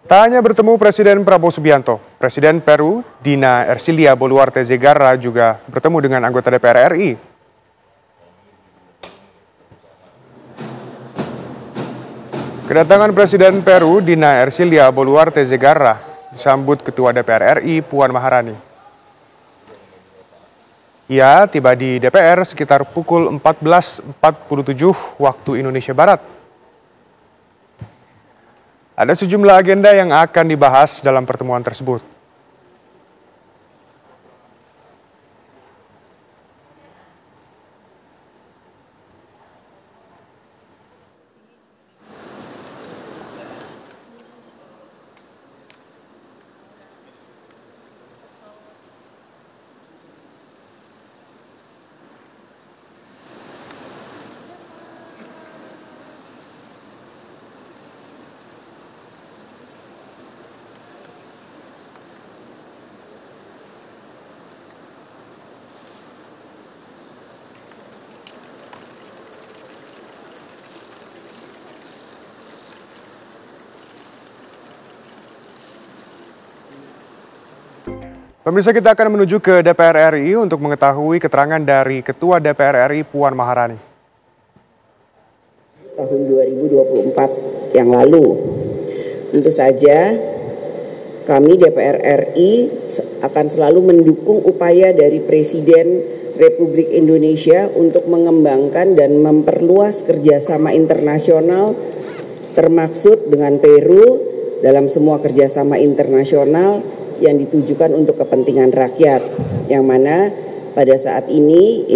Tak hanya bertemu Presiden Prabowo Subianto, Presiden Peru Dina Ercilia Boluarte Zegarra juga bertemu dengan anggota DPR RI. Kedatangan Presiden Peru Dina Ercilia Boluarte Zegarra disambut Ketua DPR RI Puan Maharani. Ia tiba di DPR sekitar pukul 14.47 waktu Indonesia Barat. Ada sejumlah agenda yang akan dibahas dalam pertemuan tersebut. Pemirsa, kita akan menuju ke DPR RI untuk mengetahui keterangan dari Ketua DPR RI Puan Maharani. Tahun 2024 yang lalu, tentu saja kami DPR RI akan selalu mendukung upaya dari Presiden Republik Indonesia untuk mengembangkan dan memperluas kerjasama internasional, termaksud dengan Peru dalam semua kerjasama internasional yang ditujukan untuk kepentingan rakyat, yang mana pada saat ini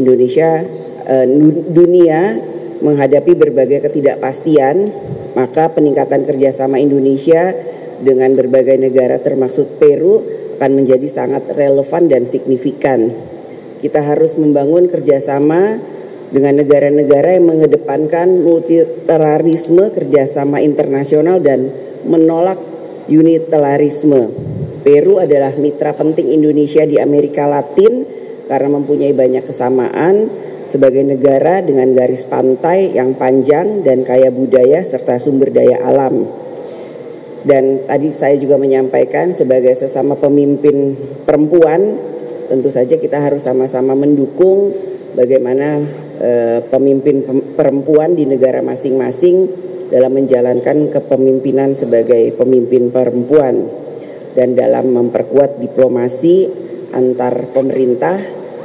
dunia menghadapi berbagai ketidakpastian, maka peningkatan kerjasama Indonesia dengan berbagai negara termaksud Peru akan menjadi sangat relevan dan signifikan. Kita harus membangun kerjasama dengan negara-negara yang mengedepankan multilateralisme, kerjasama internasional, dan menolak unilateralisme. Peru adalah mitra penting Indonesia di Amerika Latin karena mempunyai banyak kesamaan sebagai negara dengan garis pantai yang panjang dan kaya budaya serta sumber daya alam. Dan tadi saya juga menyampaikan sebagai sesama pemimpin perempuan, tentu saja kita harus sama-sama mendukung bagaimana pemimpin perempuan di negara masing-masing dalam menjalankan kepemimpinan sebagai pemimpin perempuan. Dan dalam memperkuat diplomasi antar pemerintah,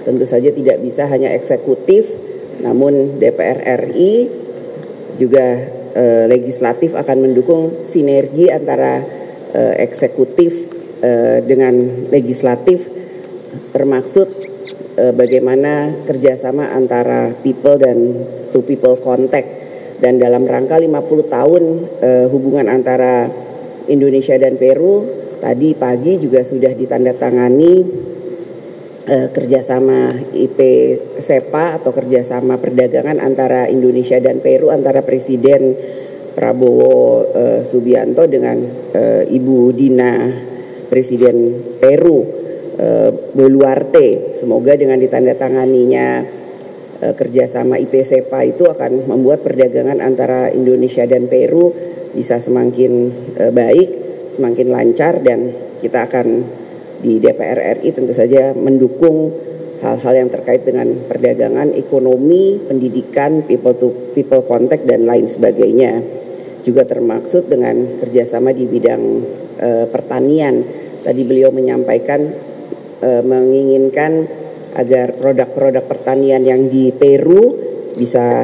tentu saja tidak bisa hanya eksekutif, namun DPR RI juga legislatif akan mendukung sinergi antara eksekutif dengan legislatif, termaksud bagaimana kerjasama antara people dan to people contact. Dan dalam rangka 50 tahun hubungan antara Indonesia dan Peru, tadi pagi juga sudah ditandatangani kerjasama IP-SEPA atau kerjasama perdagangan antara Indonesia dan Peru, antara Presiden Prabowo Subianto dengan Ibu Dina Presiden Peru Boluarte. Semoga dengan ditandatanganinya kerjasama IP-SEPA itu akan membuat perdagangan antara Indonesia dan Peru bisa semakin baik, semakin lancar, dan kita akan di DPR RI tentu saja mendukung hal-hal yang terkait dengan perdagangan, ekonomi, pendidikan, people to people contact, dan lain sebagainya. Juga termaksud dengan kerjasama di bidang pertanian. Tadi beliau menyampaikan menginginkan agar produk-produk pertanian yang di Peru bisa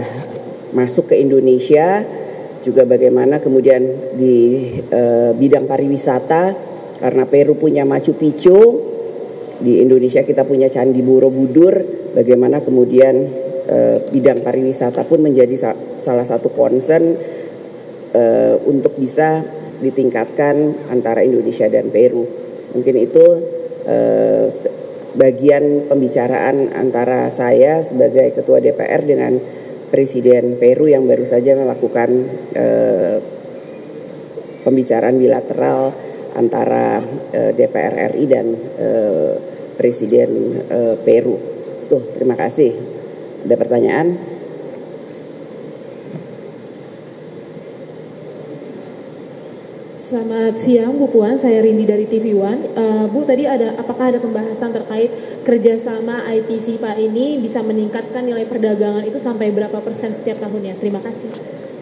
masuk ke Indonesia. Juga bagaimana kemudian di bidang pariwisata, karena Peru punya Machu Picchu, di Indonesia kita punya Candi Borobudur, bagaimana kemudian bidang pariwisata pun menjadi salah satu concern untuk bisa ditingkatkan antara Indonesia dan Peru. Mungkin itu bagian pembicaraan antara saya sebagai Ketua DPR dengan Presiden Peru yang baru saja melakukan pembicaraan bilateral antara DPR RI dan Presiden Peru. Terima kasih. Ada pertanyaan? Selamat siang Bu Puan, saya Rindy dari TV One. Bu, tadi apakah ada pembahasan terkait kerjasama IPC Pak ini bisa meningkatkan nilai perdagangan itu sampai berapa persen setiap tahunnya? Terima kasih.